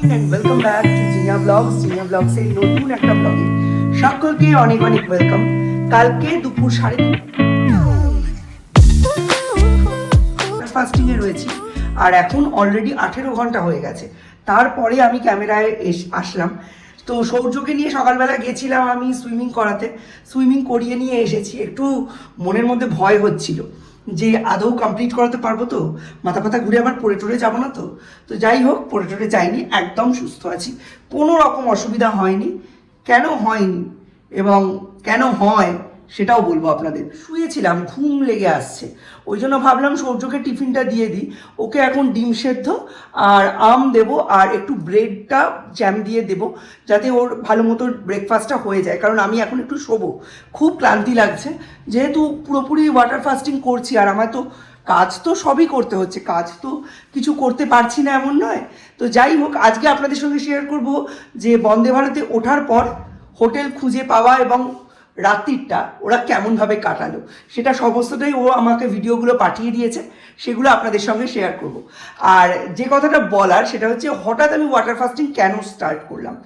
and welcome back to Jinya Vlogs. Jinya Vlogs এর নতুন একটা ব্লগে সকলকে অনেক অনেক ওয়েলকাম। কালকে দুপুর 3:30 ফাস্টিং এ রয়েছি আর এখন অলরেডি 18 ঘন্টা হয়ে গেছে। তারপরে আমি ক্যামেরায় আসলাম। তো সৌর্যকে নিয়ে সকালবেলা গেছিলাম আমি সুইমিং করাতে, সুইমিং করিয়ে নিয়ে এসেছি। একটু মনের মধ্যে ভয় হচ্ছিল যে আদৌ কমপ্লিট করাতে পারবো তো, মাথা ব্যথা ঘুরে আবার পড়ে টরে যাবো না তো। তো যাই হোক, পড়ে টরে যাইনি, একদম সুস্থ আছি, কোনো রকম অসুবিধা হয়নি। কেন হয়নি এবং কেন হয় সেটাও বলবো আপনাদের। শুয়েছিলাম, ঘুম লেগে আসছে, ওই জন্য ভাবলাম সৌর্যকে টিফিনটা দিয়ে দিই। ওকে এখন ডিম সেদ্ধ আর আম দেবো আর একটু ব্রেডটা জ্যাম দিয়ে দেবো, যাতে ওর ভালো মতো ব্রেকফাস্টটা হয়ে যায়। কারণ আমি এখন একটু শোবো, খুব ক্লান্তি লাগছে, যেহেতু পুরোপুরি ওয়াটার ফাস্টিং করছি। আর আমার তো কাজ তো সবই করতে হচ্ছে, কাজ তো কিছু করতে পারছি না এমন নয়। তো যাই হোক, আজকে আপনাদের সঙ্গে শেয়ার করব যে বন্দে ভারতে ওঠার পর হোটেল খুঁজে পাওয়া এবং রাত্রিটা ওরা কেমনভাবে কাটালো, সেটা সমস্তটাই ও আমাকে ভিডিওগুলো পাঠিয়ে দিয়েছে, সেগুলো আপনাদের সঙ্গে শেয়ার করব। আর যে কথাটা বলার সেটা হচ্ছে, হঠাৎ আমি ওয়াটার ফাস্টিং কেন স্টার্ট করলাম।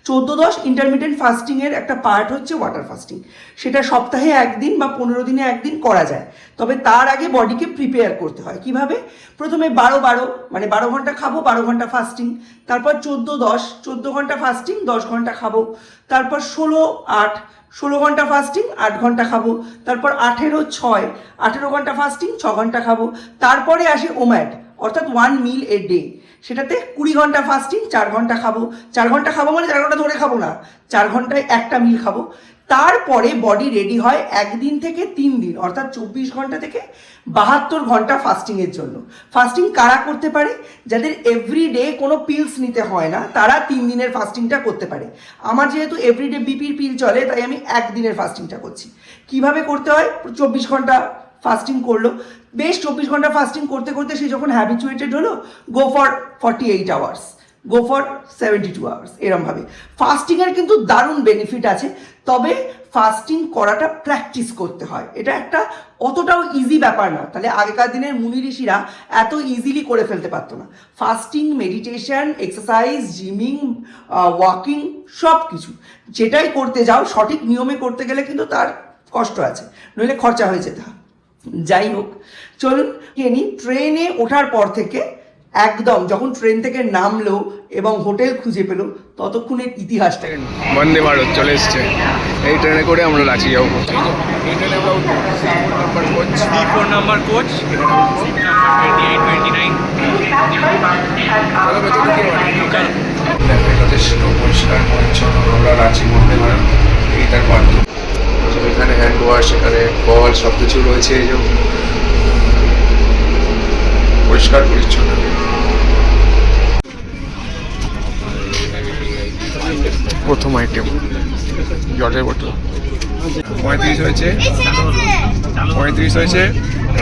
14-10 ইন্টারমিডিয়েন্ট ফাস্টিংয়ের একটা পার্ট হচ্ছে ওয়াটার ফাস্টিং। সেটা সপ্তাহে একদিন বা 15 দিনে একদিন করা যায়, তবে তার আগে বডিকে প্রিপেয়ার করতে হয়। কিভাবে? প্রথমে 12-12 মানে 12 ঘন্টা খাবো, 12 ঘন্টা ফাস্টিং। তারপর 14-10 14 ঘন্টা ফাস্টিং, 10 ঘন্টা খাবো। তারপর 16-8 16 ঘন্টা ফাস্টিং, 8 ঘন্টা খাবো। তারপর 18-6 18 ঘন্টা ফাস্টিং, 6 ঘন্টা খাবো। তারপরে আসে ওম্যাড, অর্থাৎ 1 মিল এ ডে। সেটাতে 20 ঘন্টা ফাস্টিং, 4 ঘন্টা খাবো। 4 ঘন্টা খাবো মানে 4 ঘন্টা ধরে খাবো না, 4 ঘন্টায় একটা মিল খাবো। তারপরে বডি রেডি হয় 1 দিন থেকে 3 দিন, অর্থাৎ 24 ঘন্টা থেকে 72 ঘন্টা ফাস্টিংয়ের জন্য। ফাস্টিং কারা করতে পারে? যাদের এভরিডে কোনো পিলস নিতে হয় না, তারা 3 দিনের ফাস্টিংটা করতে পারে। আমার যেহেতু এভরিডে বিপির পিল চলে, তাই আমি 1 দিনের ফাস্টিংটা করছি। কিভাবে করতে হয়? 24 ঘন্টা ফাস্টিং করলো, বেশ 24 ঘন্টা ফাস্টিং করতে করতে সে যখন হ্যাবিচুয়েটেড হলো, go for 48 hours, go for 72 hours, এরমভাবে। ফাস্টিংয়ের কিন্তু দারুণ বেনিফিট আছে, তবে ফাস্টিং করাটা প্র্যাকটিস করতে হয়। এটা একটা অতটাও ইজি ব্যাপার না, তাহলে আগেকার দিনের মুনি ঋষিরা এত ইজিলি করে ফেলতে পারতো না। Fasting, meditation, exercise, gymming, walking, সব কিছু যেটাই করতে যাও সঠিক নিয়মে করতে গেলে কিন্তু তার কষ্ট আছে, নইলে খরচা হয়ে যেতে হয়। যাই হোক, চলুন নি। ট্রেনে ওঠার পর থেকে একদম যখন ট্রেন থেকে নামলো এবং হোটেল খুঁজে পেলো, ততক্ষণের ইতিহাসটাকে বন্দে ভারত চলে এসছে। এই ট্রেনে করে আমরা রাঁচি যাবো। এই ট্রেনে আমরা উঠবো 4 নাম্বার কোচ। যথেষ্ট পরিষ্কার পরিচ্ছন্ন আমরা রাঁচি বন্দে ভারত, এইটার পার্থ। এখানে হ্যান্ড ওয়াশ, এখানে কল, সব কিছু রয়েছে। এই যে পরিষ্কার পরিচ্ছন্ন। প্রথম আইটেম জলের বোতল 35 হয়েছে, 35 হয়েছে।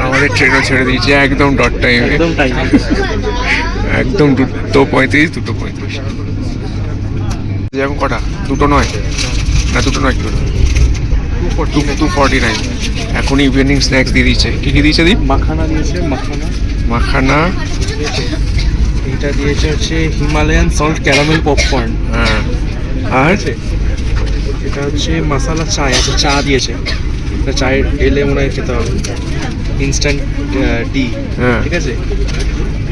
আমাদের ট্রেনও ছেড়ে দিয়েছে একদম ডট টাইমে, একদম 2:35, 2:35। যেরকম কটা, 2টো নয় না, 2টো নয়, 2:49। এখন ইভিনিং স্ন্যাক্স দিয়ে দিয়েছে। কী কী দিয়েছে? দীপ মাখানা দিয়েছে, মাখানা এটা দিয়েছে হচ্ছে হিমালয়ান সল্ট ক্যারামেল পপকর্ন। হ্যাঁ, আর এটা হচ্ছে মশালা চায় আছে, চা দিয়েছে। এটা চায়ের এলে মনে হয় খেতে হবে, ইনস্ট্যান্ট টি। হ্যাঁ, ঠিক আছে।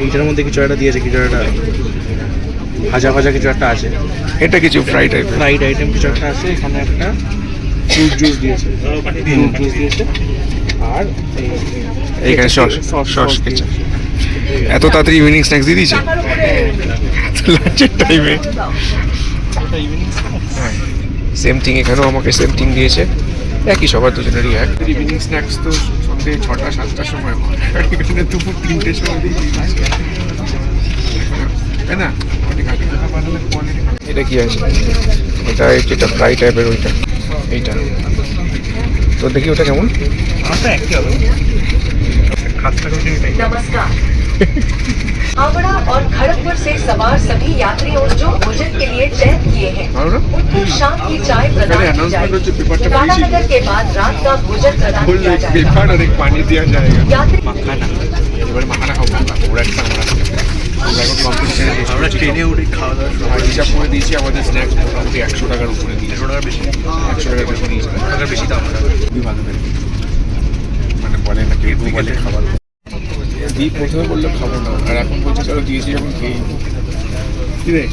এইটার মধ্যে কিছু একটা দিয়েছে, কিছু একটা ভাজা ভাজা কিছু একটা আছে। এটা কিছু ফ্রাইড আইটেম কিছু একটা আছে। এখানে একটা ফ্রুট জুস দিয়েছে, আর এইখানে সস কেচাপ। এত তাড়াতাড়ি ইভিনিং স্ন্যাক্স দিয়ে দিয়েছে লাঞ্চের টাইমে। সেম থিং এখানেও আমাকে সেম থিং দিয়েছে, একই সবার দুজনেরই এক। ইভিনিং স্ন্যাক্স তো সন্ধ্যে 6টা-7টার সময়, এখানে দুপুর 3টের সময় দিয়ে তাই না? এটা কি আছে? এটা যেটা ফ্রাই টাইপের, ওইটা এইটা তো দেখি ওটা কেমন। नमस्कार। हावड़ा और खड़गपुर से सवार सभी यात्रियों जो भोजन के लिए चयन किए हैं, उनको शाम की चाय प्रदान की जाएगी। कालानगर के बाद रात का भोजन प्रदान किया जाएगा। और एक पानी दिया जाएगा। यात्री মাখানা, এবারে মাখানা খাবো, ওরা একটা আমরা আমরা এখন কম্পিটিশনে আমরা ট্রেনে উঠে খাওয়া দাওয়া আর হিসাব করে দিয়েছি আমাদের স্ন্যাক্স মোটামুটি 100 টাকার উপরে দিয়েছে। 100 টাকা বেশি 100 টাকার বেশি দিয়েছে, 100 টাকার বেশি দাম ওটা। খুবই ভালো লাগে। মানে বলে না কেউ বলে খাবার দিই, প্রথমে বললো খাবো না, আর এখন বলছে চলো দিয়েছি যখন খেয়েই কি রে।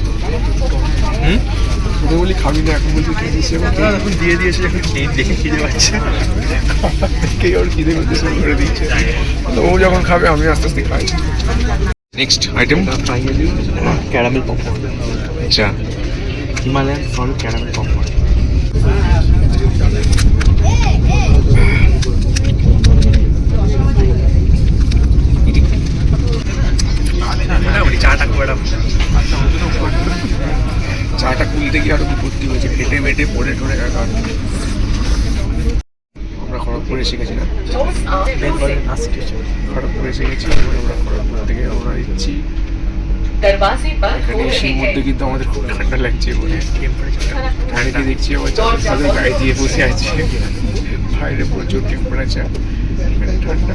প্রথমে বলি খাবি না, এখন বলছি খেয়ে দিয়েছি যখন খেয়ে এখন দিয়ে দিয়েছে, এখন খেয়ে দেখে খিদে পাচ্ছে। খেয়ে ওর খিদে করতে শুরু করে দিচ্ছে। তো ও যখন খাবে আমি আস্তে আস্তে খাই। Next item finally caramel popcorn, আচ্ছা হিমালয়ান সল্ট ক্যারামেল পপকর্ন। চাটা খুব একটা চাটা খুলতে গিয়ে আরো বিপত্তি হয়েছে, ফেটে মেটে পড়ে টড়ে একাকার। আমরা খড়গপুরে শিখেছি না, খড়গপুরে শিখেছি। আমরা খড়গপুর থেকে আমরা দিচ্ছি दरवाजे पर हो এখানে रहे এসির মধ্যে, हैं। কিন্তু আমাদের খুব ঠান্ডা লাগছে বলে ঠান্ডা দেখছি আবার তাদের গায়ে দিয়ে বসে আছে, বাইরে প্রচুর টেম্পারেচার, এখানে ঠান্ডা।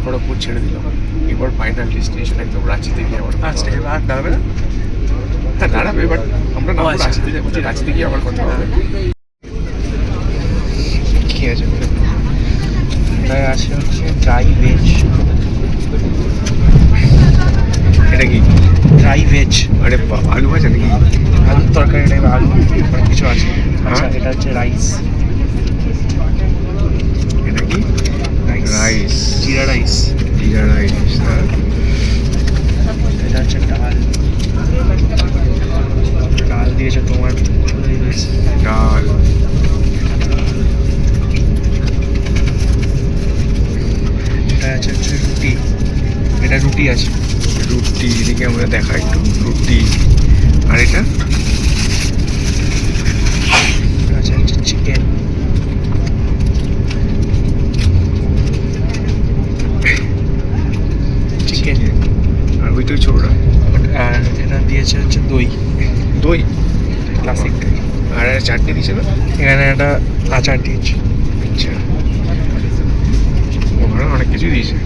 খড়গপুর ছেড়ে দিলাম, এবার ফাইনাল ডেস্টিনেশন একদম রাঁচি থেকে আবার আর দাঁড়াবে না। হ্যাঁ দাঁড়াবে, বাট আমরা নামবো আচ্ছা। রাঁচিতে যাবো, রাঁচিতে গিয়ে আবার কথা হবে। কি আছে এটাই আছে হচ্ছে ড্রাই ভেজ। এটা কি ড্রাই ভেজ আরে আলু ভাজা নাকি? আলুর তরকারি টাইপ, আলু অনেক কিছু আছে। আচ্ছা হ্যাঁ। এটা হচ্ছে রাইস। এটা কি রাইস? জিরা রাইস। জিরা রাইস। হ্যাঁ এটা হচ্ছে ডাল। ডাল দিয়েছে তোমার ডাল। এটা আছে হচ্ছে রুটি। এটা রুটি আছে। রুটি এদিকে আমরা দেখা একটু রুটি। আর এটা এটা আছে হচ্ছে চিকেন। চিকেন আর ওইটাই ছোটটা। আর এটা দিয়েছে হচ্ছে দই। দই ক্লাসিক। আর একটা চাটনি দিয়েছে না? এখানে একটা আচার দিয়েছে। আচ্ছা, ওখানে অনেক কিছু দিয়েছে।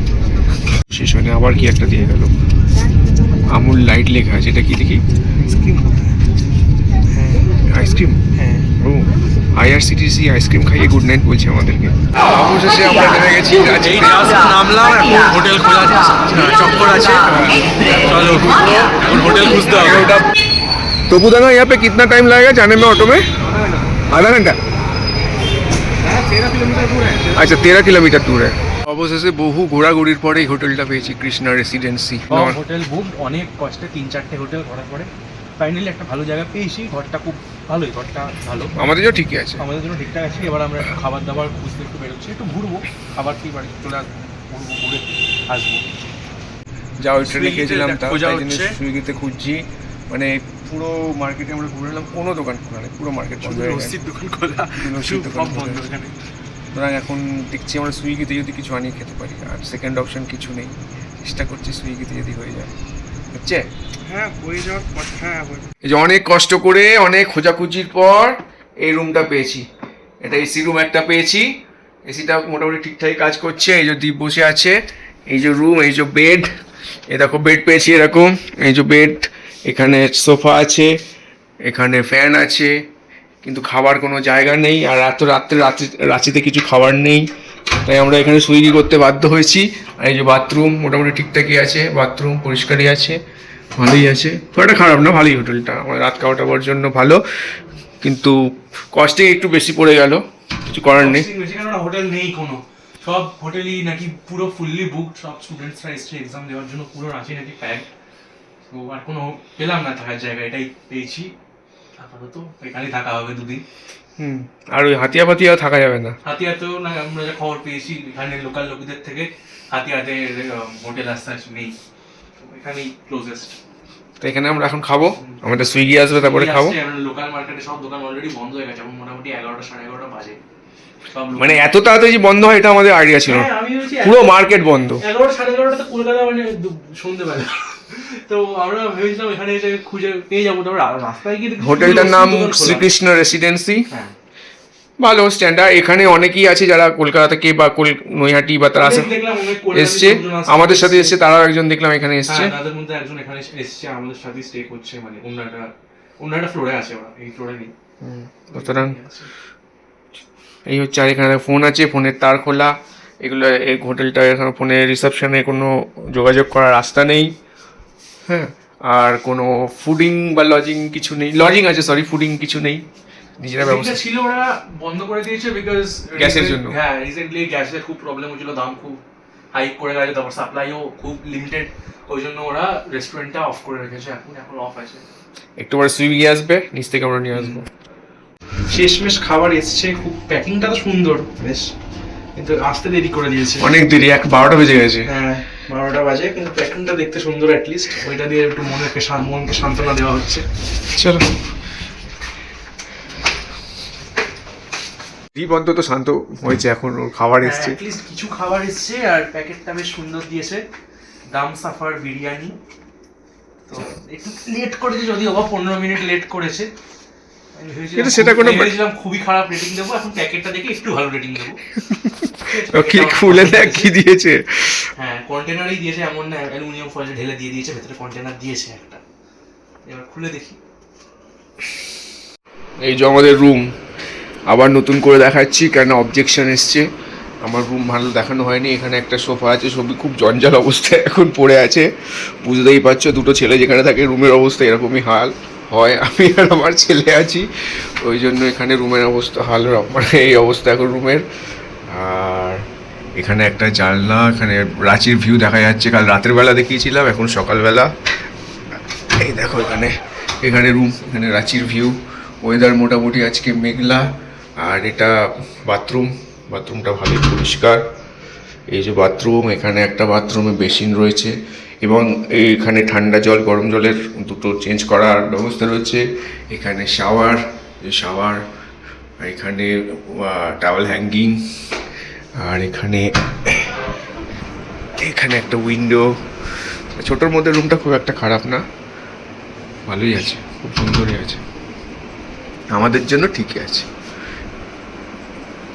শেষ হয়নি, আবার কি একটা দিয়ে গেল, আমুল লাইট লেখা আছে। এটা কি দেখি? আইসক্রিম। হ্যাঁ আইসক্রিম। হ্যাঁ। ও আইআরসিটিসি আইসক্রিম খাইয়ে গুড নাইট বলছে আমাদেরকে। অবশেষে আমরা নেমে গেছি রাঁচি। নামলাম, এখন হোটেল খোলা চক্কর আছে। চলো এখন হোটেল খুঁজতে হবে। टोपू दाना यहाँ पे कितना टाइम लगेगा जाने में ऑटो में? आधा घंटा। 13 কিলোমিটার দূর। আচ্ছা 13 কিলোমিটার দূরে। অবশেষে বহু ঘোরাঘুরির পরে এই হোটেলটা পেয়েছি, কৃষ্ণা রেসিডেন্সি। হোটেল বুক অনেক কষ্টে 3-4টে হোটেল করার পরে ফাইনালি একটা ভালো জায়গা পেয়েছি। ঘরটা খুব ভালোই, ঘরটা ভালো, আমাদের জন্য ঠিকই আছে। আমাদের জন্য ঠিকঠাক আছে। এবার আমরা একটু খাবার দাবার খুঁজতে একটু বেরোচ্ছি, একটু ঘুরবো, খাবার খেয়ে বাড়ি চলে আসবো, ঘুরবো, ঘুরে আসবো। যা ওই ট্রেনে খেয়েছিলাম সুইগিতে তার খোঁজা তাই জন্য হচ্ছে। সুইগিতে খুঁজছি। মানে পুরো মার্কেটে আমরা ঘুরে এলাম, কোনো দোকান খোলা নেই, পুরো মার্কেট বন্ধ হয়ে গেছে। লস্যির দোকান খোলা, লস্যির দোকান সব খোলা। বন্ধ এখানে। সুতরাং এখন দেখছি আমরা সুইগিতে যদি কিছু আনিয়ে খেতে পারি, আর সেকেন্ড অপশন কিছু নেই। চেষ্টা করছি সুইগিতে যদি হয়ে যায়। হচ্ছে হ্যাঁ হয়ে যাওয়ার পর, হ্যাঁ এই যে অনেক কষ্ট করে অনেক খোঁজাখুঁজির পর এই রুমটা পেয়েছি। এটা এসি রুম একটা পেয়েছি। এসিটা মোটামুটি ঠিকঠাক কাজ করছে। এই যে দ্বীপ বসে আছে, এই যে রুম, এই যে বেড, এই দেখো বেড পেয়েছি এরকম, এই যে বেড, এখানে সোফা আছে, এখানে ফ্যান আছে, কিন্তু খাবার কোনো জায়গা নেই। আর এত রাত্রে রাঁচিতে কিছু খাবার নেই, তাই আমরা এখানে সুইগি করতে বাধ্য হয়েছি। আর এই যে বাথরুম মোটামুটি ঠিকঠাকই আছে, বাথরুম পরিষ্কারই আছে, ভালোই আছে, খুব একটা খারাপ না, ভালোই হোটেলটা। আমার রাত কাটাবার জন্য ভালো, কিন্তু কস্টিং একটু বেশি পড়ে গেল, কিছু করার নেই। কেননা হোটেল নেই কোনো, সব হোটেলই নাকি পুরো ফুললি বুকড। সব স্টুডেন্টসরা এসছে এক্সাম দেওয়ার জন্য, পুরো রাঁচি নাকি প্যাক। তো আর কোনো পেলাম না থাকার জায়গা, এটাই পেয়েছি আপাতত। এখানেই থাকা হবে 2 দিন। আর ওই হাতিয়া ফাতিয়াও থাকা যাবে না। হাতিয়াতেও না, আমরা যা খবর পেয়েছি এখানে লোকাল লোকদের থেকে, হাতিয়াতে হোটেল আসতে নেই, তো এখানেই ক্লোজেস্ট। তো এখানে আমরা এখন খাবো, আমাদের সুইগি আসবে তারপরে খাবো। লোকাল মার্কেটে সব দোকান অলরেডি বন্ধ হয়ে গেছে, এখন মোটামুটি 11টা সাড়ে 11টা বাজে। সব মানে এত তাড়াতাড়ি বন্ধ হয় এটা আমাদের আইডিয়া ছিল না, হ্যাঁ, আমি বলছি পুরো মার্কেট বন্ধ। 11টা সাড়ে 11টা তো কলকাতা মানে সন্ধ্যেবেলা। তো আমরা ভেবেছিলাম এখানে এসে খুঁজে পেয়ে যাবো, তারপর রাস্তায় গিয়ে দেখি হোটেলটার নাম দোকান খোলা। শ্রীকৃষ্ণ রেসিডেন্সি। হ্যাঁ ভালো স্ট্যান্ডার্ড। এখানে অনেকেই আছে যারা কলকাতা থেকে বা নৈহাটি বা তারা অনেক দেখলাম, অনেক কলকাতার এসছে, লোকজন আসছে, আমাদের সাথে এসছে, তারাও একজন দেখলাম এখানে এসছে। হ্যাঁ, তাদের মধ্যে একজন এখানে এসছে আমাদের সাথে স্টে করছে, মানে অন্য একটা ফ্লোরে আছে, ওরা এই ফ্লোরে নেই। সুতরাং এই হচ্ছে। আর এখানে ফোন আছে, ফোনের তার খোলা, এগুলো এই হোটেলটা এখানে ফোনের রিসেপশনে কোনো যোগাযোগ করার রাস্তা নেই। হ্যাঁ, আর কোনো ফুডিং বা লজিং কিছু নেই, লজিং আছে সরি, ফুডিং কিছু নেই, নিজেরা ব্যবস্থা ছিল, ওরা বন্ধ করে দিয়েছে বিকজ গ্যাসের জন্য। হ্যাঁ, রিসেন্টলি গ্যাসের খুব প্রবলেম হচ্ছিল, দাম খুব হাইক করে গেছে, তারপর সাপ্লাইও খুব লিমিটেড, ওই জন্য ওরা রেস্টুরেন্টটা অফ করে রেখেছে, এখন অফ আছে। একটু পরে সুইগি আসবে, নিচ থেকে আমরা নিয়ে আসবো। শেষমেশ খাবার এসছে, খুব প্যাকিংটা তো সুন্দর বেশ, কিন্তু আসতে দেরি করে দিয়েছে অনেক দেরি, 12টা বেজে গেছে। হ্যাঁ, 12টা বাজে, কিন্তু প্যাকিংটা দেখতে সুন্দর, অ্যাটলিস্ট ওইটা দিয়ে একটু মনকে সান্ত্বনা দেওয়া হচ্ছে। চলো, দীপ অন্তত শান্ত হয়েছে, এখন ওর খাবার এসছে। অ্যাটলিস্ট কিছু খাবার এসছে, আর প্যাকেটটা বেশ সুন্দর দিয়েছে, দাম সাফার বিরিয়ানি। তো একটু লেট করেছে যদিও, 15 মিনিট লেট করেছে, কিন্তু সেটা কোনো ভেবেছিলাম খুবই খারাপ রেটিং দেবো, এখন প্যাকেটটা দেখে একটু ভালো রেটিং দেবো। কি খুলে দেখ কি দিয়েছে। হ্যাঁ, কন্টেনারই দিয়েছে, এমন না অ্যালুমিনিয়াম ফয়েলে ঢেলে দিয়ে দিয়েছে, ভেতরে কন্টেনার দিয়েছে একটা। এবার খুলে দেখি। এই যে আমাদের রুম, আবার নতুন করে দেখাচ্ছি কেন অবজেকশন এসছে। আমার রুম ভালো দেখানো হয়নি। এখানে একটা সোফা আছে, সবই খুব জঞ্জাল অবস্থায় এখন পড়ে আছে, বুঝতেই পারছো, দুটো ছেলে যেখানে থাকে রুমের অবস্থা এরকমই হাল হয়। আমি আর আমার ছেলে আছি, ওই জন্য এখানে রুমের অবস্থা মানে এই অবস্থা এখন রুমের। আর এখানে একটা জানলা, এখানে রাঁচির ভিউ দেখা যাচ্ছে, কাল রাতের বেলা দেখিয়েছিলাম, এখন সকালবেলা। এই দেখো এখানে রুম, এখানে রাঁচির ভিউ। ওয়েদার মোটামুটি আজকে মেঘলা। আর এটা বাথরুমটা ভালোই পরিষ্কার। এই যে বাথরুম, এখানে একটা বাথরুমে বেসিন রয়েছে, এবং এখানে ঠান্ডা জল গরম জলের দুটো চেঞ্জ করার ব্যবস্থা রয়েছে। এখানে শাওয়ার, এখানে টাওয়েল হ্যাঙ্গিং, আর এখানে একটা উইন্ডো। ছোটোর মধ্যে রুমটা খুব একটা খারাপ না, ভালোই আছে, খুব সুন্দরই আছে, আমাদের জন্য ঠিকই আছে।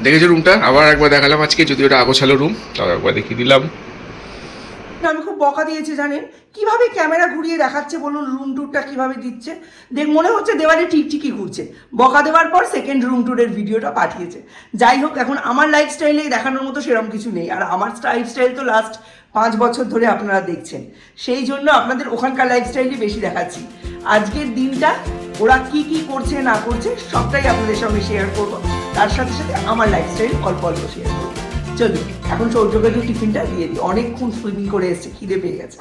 দেখেছো রুমটা? আবার একবার দেখালাম আজকে, যদি ওটা আগোছালো রুম, তাও একবার দেখিয়ে দিলাম। আমি খুব বকা দিয়েছে জানেন, কিভাবে ক্যামেরা ঘুরিয়ে দেখাচ্ছে বলুন, রুম ট্যুরটা কিভাবে দিচ্ছে, মনে হচ্ছে দেওয়ালে টিকটিকি ঘুরছে। বকা দেওয়ার পর সেকেন্ড রুম ট্যুরের ভিডিওটা পাঠিয়েছে। যাই হোক, এখন আমার লাইফস্টাইলে দেখানোর মতো সেরকম কিছু নেই, আর আমার লাইফস্টাইল তো লাস্ট 5 বছর ধরে আপনারা দেখছেন, সেই জন্য আপনাদের ওখানকার লাইফস্টাইলই বেশি দেখাচ্ছি। আজকের দিনটা ওরা কি কি করছে না করছে সবটাই আপনাদের সঙ্গে শেয়ার করবো, তার সাথে সাথে আমার লাইফস্টাইল অল্প অল্প শেয়ার করবো। চলুন এখন সৌর্যকে টিফিনটা দিয়ে দিই, অনেকক্ষণ সুইমিং করে এসছে, খিদে পেয়ে গেছে।